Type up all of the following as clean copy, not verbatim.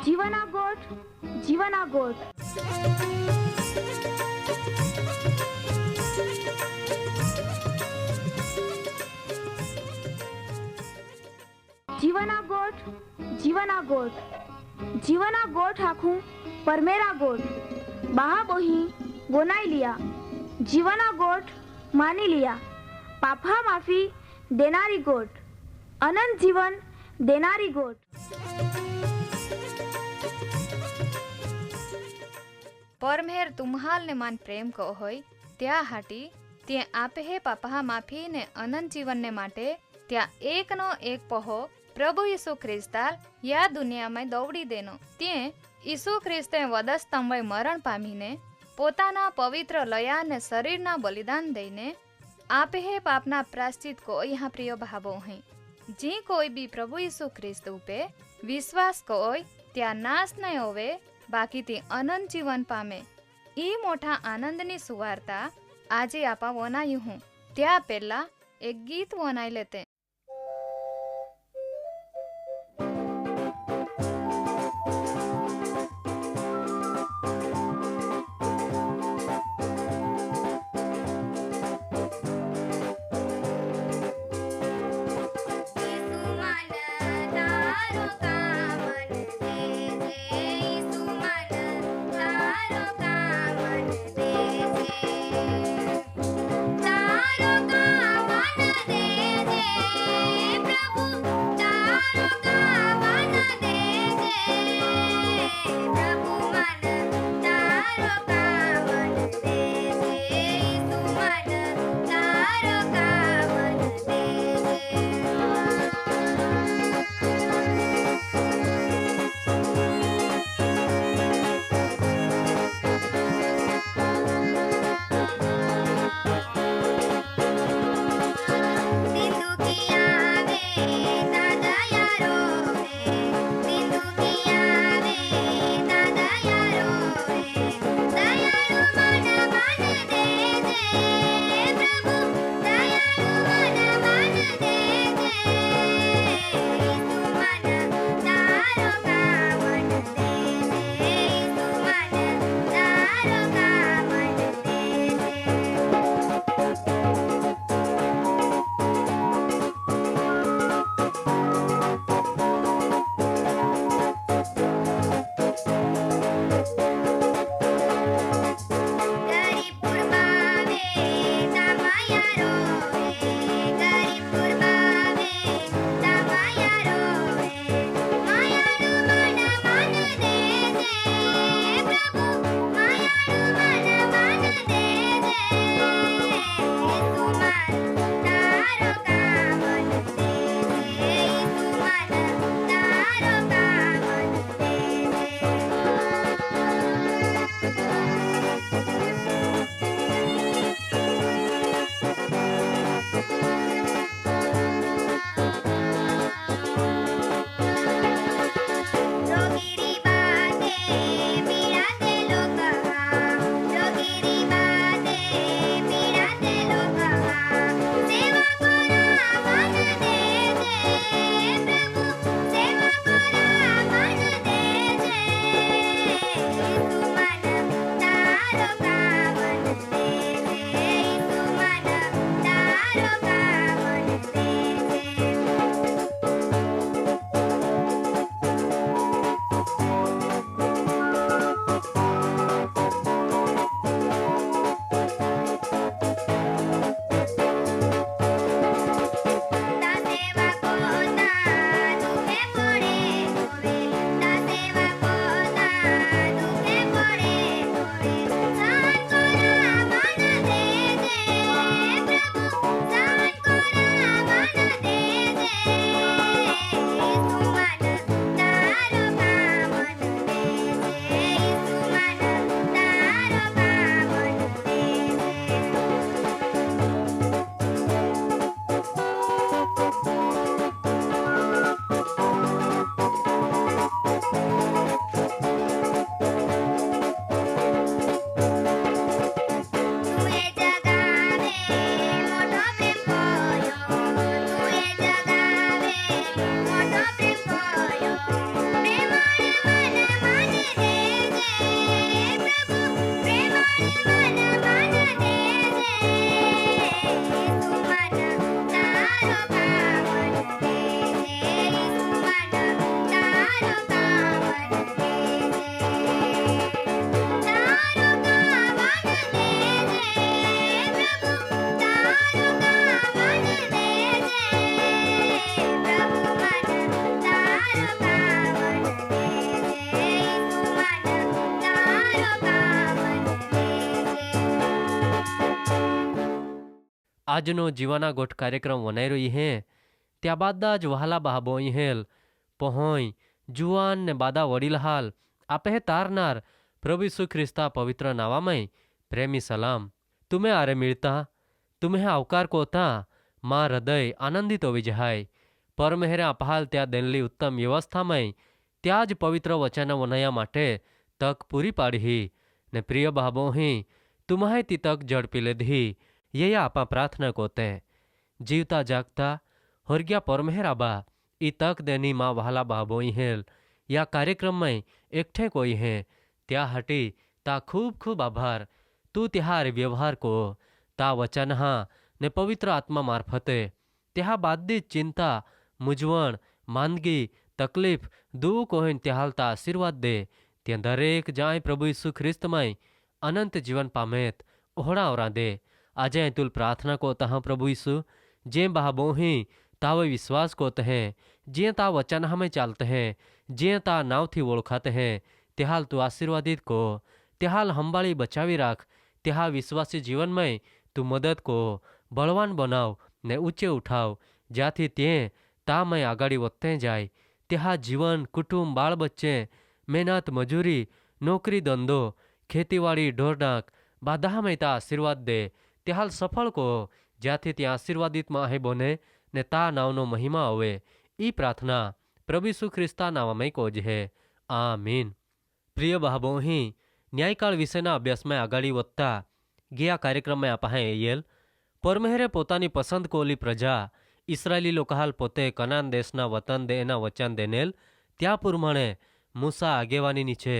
જીવના ગોઠ જીવના ગોઠ જીવના ગોઠ જીવના ગોઠ जीवना गोठ आखूं पर मेरा गोठ बहा बोही बोनाई लिया जीवना गोठ मानी लिया पापा माफी देनारी गोठ अनंत जीवन देनारी गोठ। परमेर तुम्हाल ने मान प्रेम को होय त्या हाटी ते आपे हे पापा माफी ने अनंत जीवन ने माटे त्या एक नो एक पहो प्रभु यीशु ख्रिस्ताल या दुनिया में दौड़ी देनो ते यीशु ख्रिस्ते वधस्तंभे मरण पामीने पोताना पवित्र लया ने शरीरना बलिदान दईने आपे हे पापना प्रायश्चित को यहाँ प्रिय भावो हैं। जी कोई भी प्रभु यीशु ख्रिस्त पे विश्वास कोय त्या नाश नहीं होवे बाकी ते अनंत जीवन पामे। ई मोटा आनंदनी सुवार्ता आजे आपा वनायु हूँ त्या पहला एक गीत वनाई लेते। तारो का मन दे આજનો જીવાના ગોઠ કાર્યક્રમ વનાઈ રહી હે ત્યાં બાદા જ વહાલા બહાબો હેલ પહોંય જુવાન ને બાદા વડીલ હાલ આપે હે તારનાર પ્રભુ ઈસુ ખ્રિસ્તા પવિત્ર નાવામય પ્રેમી સલામ તુમે આરે મિળતા તુમે આવકાર કોતા માં હૃદય આનંદિત હોવી જહાય પરમેહરે અપહાલ ત્યાં દેનલી ઉત્તમ વ્યવસ્થામય ત્યાં જ પવિત્ર વચન વનયા માટે તક પૂરી પાડી ને પ્રિય બાબોહી તુમ્હાયતી તક ઝડપી લીધી યયા આપા પ્રાર્થના કોતે જીવતા જાગતા હોરગ્યા પરમેહરાબા ई तक देनी माँ वहाला बाबोई हेल या कार्यक्रम में एकठे कोई है त्या हटी ता खूब खूब आभार तू त्याहार व्यवहार को ता वचन हाँ ने पवित्र आत्मा मार्फते त्या बादी चिंता मूंझवण मांदगी तकलीफ दुख होइन त्याहाल ता आशीर्वाद दे त्या दरेक जाय प्रभु यीशु ख्रिस्त में अनंत जीवन पामेत ओहड़ा और दे अजय तुल प्रार्थना को तहाँ प्रभु यीशु जे बाबोही तावे विश्वास कोते हैं जे ता वचन हमें चालते हैं जे ता नाव थी ओळखाते हैं त्याहाल तू आशीर्वादित को त्याहाल हंबाड़ी बचावी राख त्या विश्वासी जीवन में तू मदद को बलवान बनाव ने ऊंचे उठाव ज्याथी ते ता में आगाड़ी वधते जाए त्या जीवन कुटुंब बाळ बच्चे मेहनत मजूरी नौकरी धंधो खेतीवाड़ी ढोरडाक बाधा में ता आशीर्वाद दे त्याहाल सफल को ज्याथी त्या आशीर्वादित माहे बने ने ता नावनो महिमा होवे ई प्रार्थना प्रभु यीशु ख्रिस्ता नाममय कोज है आमीन। प्रिय बाबोही न्यायकाळ विषयना अभ्यासમાં આગળ વધતા ગયા કાર્યક્રમમાં આપણે એયેલ પરમેહરે પોતાની પસંદ કોલી પ્રજા ઇસરાયેલી લોકાહાલ પોતે કનાન દેશના વતન દેના વચન દેનેલ त्या प्रमाणे मूसा આગેવાની નીચે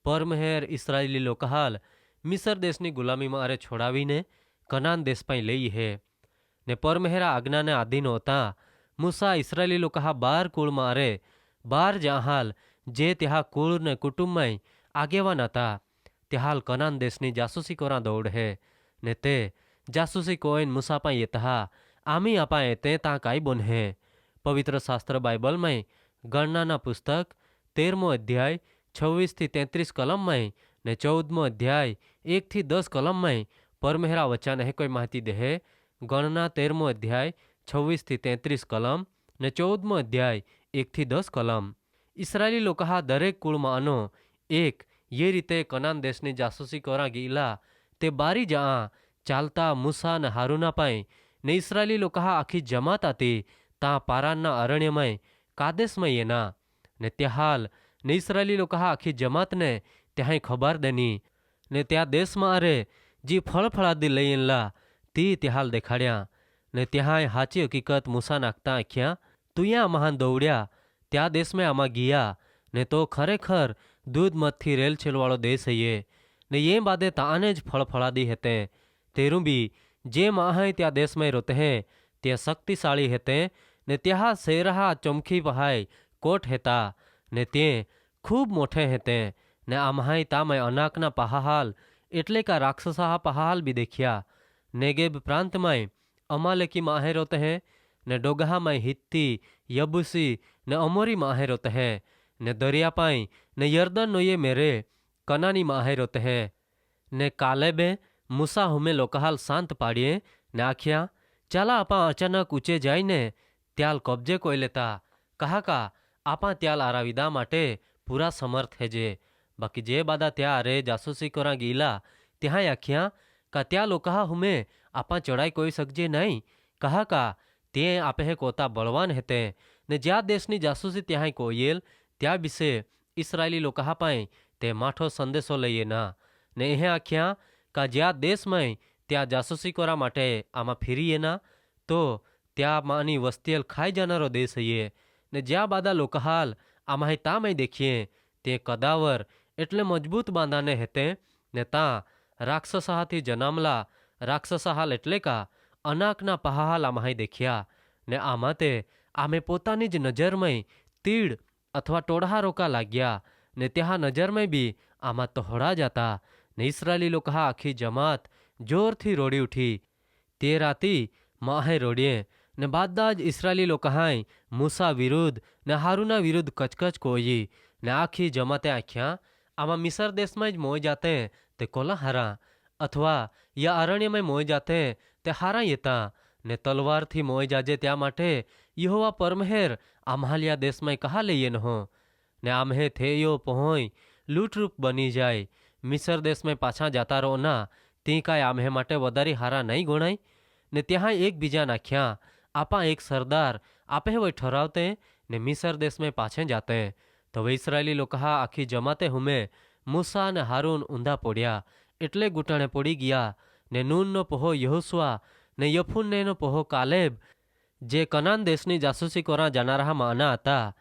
પરમેહર ઇસરાયેલી લોકાહાલ મિસર દેશની ગુલામીમાં અરે છોડાવીને કનાન દેશ પાસે લઈ હે ने परमेहरा आज्ञा ने आधीन होता मूसा इस्राएली लोग 12 कुळ मारे 12 जहाल जे त्या कुळ ने कुटुंब में आगेवान था त्याहाल कनान देशनी जासूसी कोरा दौड़ है ने ते जासूसी कोइन मूसा पा येता आमी आपा ते ता काई बोन है पवित्र शास्त्र बाइबल में गणना ना पुस्तक 13मो अध्याय 26 થી 33 कलम में ने 14मो अध्याय 1 થી 10 कलम में परमेहरा वचन है कोई माहिती दे है गणना 13मो अध्याय 26 થી 33 कलम ने 14मो अध्याय 1 થી 10 कलम इस्राएली लोग दरेक कुळमानो एक ये रीते कनान देशनी जासूसी कोरा गीला ते बारी जा चालता मूसा ने हारूना पाए ने इस्राएली लोग आखी जमात आती ता पाराना अरण्यमय कादेशमय येना ने त्याहाल ने इस्राएली लोग आखी जमात ने त्याहाई खबर देनी ने त्या देश में अरे जी फळफळादी लईला ती त्याहाल देखाड्या ने त्याहाय हाची हकीकत मूसा नाखता आख्या तू या महान दौड़्या त्या देश में आमा गिया ने तो खरेखर दूध मत थी रेल छेलवाड़ो देश है ये ने ये बादे ताने ज फळफळादी हेते तेरू भी जे माहे त्या देश में रोते हैं त्या शक्तिशाળી हेते ने त्या सेरहा चमखी पहाय कोट हेता ने ते खूब मोठे हेते ने आमाय तामय अनाकना पहाहाल एटले का राक्षसा पहाहाल भी देखिया नेगेब प्रांत में अमालेकी माहे रोते हैं ने डोगहा में हित्ती यबूसी ने अमोरी माहे रोते हैं ने दरिया पाई ने यर्दन नो ये मेरे कनानी माहे रोते हैं ने कालेबे मूसा हुमे लोकाहाल शांत पाड़िए ने आख्या चला आपा अचानक ऊंचे जाई ने त्याल कब्जे कोई लेता कहा का आपा त्याल आराविदा माटे पूरा समर्थ है जे बाकी जे बादा त्या अरे जासूसी कोरा गीला त्या आख्या का त्या लोका हुमे आपा चढ़ाई कोई सकजे नहीं कहा का ते आपे हे कोता बलवान हेते ने ज्या देशनी जासूसी त्या कोयेल त्या विषे इस्राएली लोका पाए ते माठो संदेशो लईए ना ने हे आख्या का ज्या देश में त्या जासूसी कोरा माटे आमा फिरीए ना तो त्या मानी वस्तियल खाई जानारो देश है ने ज्या बादा लोकाहाल आमा ता में देखिए ते कदावर एटले मजबूत बांधाने हेते ने ता राक्षसाहाथी जनामला राक्षसाहाल एटले का अनाकना पहाहाल आमाही देखिया ने आमाते आमे पोतानी ज नजर में तीड़ अथवा टोढ़ा रोका लाग्या ने त्या नजर में भी आमा तोहड़ा जाता ने इस्राएली लोग आखी जमात जोर थी रोड़ी उठी ते राती माहे रोड़िए ने बादाज इस्राएली लोग मूसा विरुद्ध ने हारूना विरुद्ध कचकच कोई ने आखी जमाते आख्या आमा मिसर देश में ज मोय जाते ते कोला हरा अथवा या अरण्य में मोय जाते તે હારા હતા ને તલવારથી મોઈ જાજે ત્યાં માટે યહોવા પરમહેર આમ્હાલિયા દેશમાં કહા લઈએ નહો ને આમ્હે થેયો પહોંય લૂંટરૂપ બની જાય મિસર દેશમાં પાછા જાતા રહો ના તી કાંઈ આમ્હે માટે વધારી હારા નહીં ગણાય ને ત્યાં એકબીજા નાખ્યા આપા એક સરદાર આપે વય ઠરાવતે ને મિસર દેશમાં પાછે જાતે તો હવે ઇસરાયેલી લોકો આખી જમાતે હુમે મૂસા અને હારૂન ઊંધા પડ્યા એટલે ઘૂંટણે પડી ગયા ને નૂનનો પહો યહોશુઆ ને યફુન્નેનો પહો કાલેબ જે કનાન દેશની જાસૂસી કોરા જાનારા માના હતા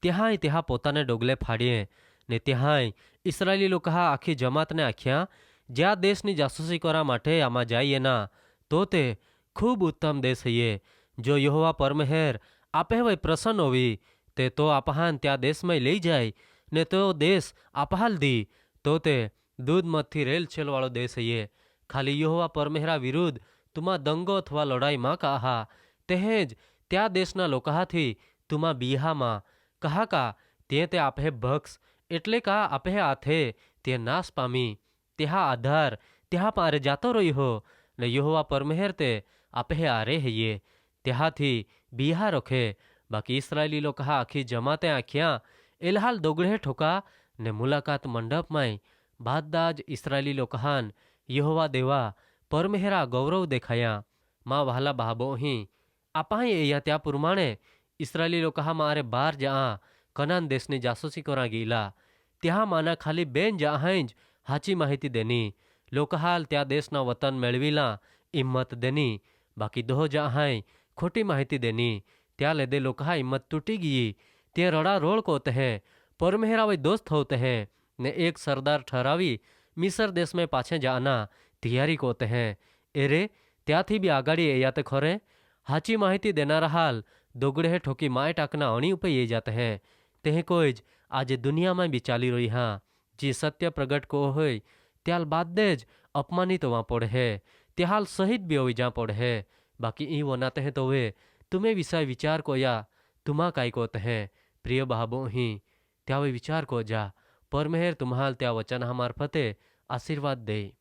ત્યાં પોતાને ડોગલે ફાડીએ ને ત્યાંય ઇસરાયેલી લોકો આખી જમાતને આખ્યા જ્યાં દેશની જાસૂસી કરવા માટે આમાં જઈએ ના તો તે ખૂબ ઉત્તમ દેશ હૈયે જો યહોવા પરમહેર આપે વય પ્રસન્ન હોવી તે તો આપહાન ત્યાં દેશમાં લઈ જાય ને તો દેશ આપહાલ દી તો તે દૂધ મધથી રેલ છેલવાળો દેશ હૈયે ખાલી યહોવા પરમહેરા વિરુદ્ધ તુમા દંગો અથવા લડાઈમાં કાહા તેહે જ ત્યાં દેશના લોકોહાથી તુમા બીહામાં કહા કા તે આપે ભક્ષ એટલે કા આપે આથે તે નાશ પામી ત્યાં આધાર ત્યાં પારે જાતો રહ્યો ને યહોવા પરમહેર તે આપે આરે હૈયે ત્યાંથી બીહા રખે બાકી ઇસરાયેલી લોકો આખી જમાતે આખ્યા એલહાલ દોગડે ઠોકા ને મુલાકાત મંડપમાંય બાદા જ ઇસરાયેલી લોકોહાન યહોવા દેવા પરમહેરા ગૌરવ દેખાયા માં વહાલા બહાબો અહીં આપાય અહીંયા ત્યાં પ્રમાણે ઇસરાયેલી લોકો મારે બાર જા કનાન દેશની જાસૂસી કોરા ગયેલા ત્યાં માના ખાલી બેન જાહાઈ જ હાચી માહિતી દેની લોકહાલ ત્યાં દેશના વતન મેળવીલા હિંમત દેની બાકી દો જાહાઈ ખોટી માહિતી દેની ત્યાં લેદે લોકા હિંમત તૂટી ગઈ તે રડા રોળ કોત હે પરમહેરાવે દોસ્ત હોત હે ને એક સરદાર ઠરાવી મિસર દેશમાં પાછે જાના તૈયારી કોત હે એરે ત્યાંથી બી આગાડી એયાતે ખરે હાચી માહિતી દેનારા હાલ દોગડે ઠોકી માય ટાકના અણી ઉપર એ જાતે હે તે કોઈ જ આજે દુનિયામાં બી ચાલી રહી હા જે સત્ય પ્રગટ કો હોય ત્યાલ બાદ જ અપમાનિત હોવા પડે હે તે હાલ શહીદ બી હોવી જા પડે હે બાકી ઈ વનાતે હે તો વે તુમે વિષય વિચાર કો યા તુમા કાઈ કોત હે પ્રિય બાબો અહીં ત્યાં વિચાર કો જા પરમહેર તુમ્હાલ ત્યાં વચન મારફતે આશીર્વાદ દે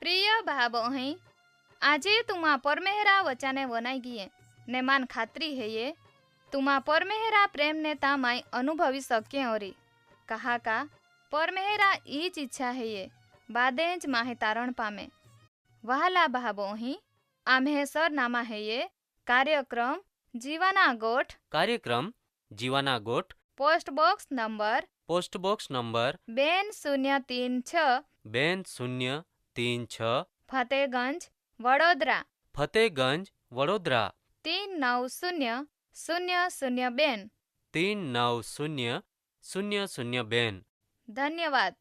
પ્રિય ભાબો અહીં આજે તુમા પરમેહરા વચાને વનાઈ ગયે ને માન ખાતરી હૈયે તુમા પરમેહરા પ્રેમને તામાય અનુભવી શક્ય ઓરી કહા કા પરમેહરા ઈ જ ઈચ્છા હૈયે બાદે જ માહે તારણ પામે વહાલા ભાબો અહીં આમ્હે સરનામા હૈયે કાર્યક્રમ જીવાના ગોઠ post box number 2036 Fatehganj Vadodara 390002 ધન્યવાદ.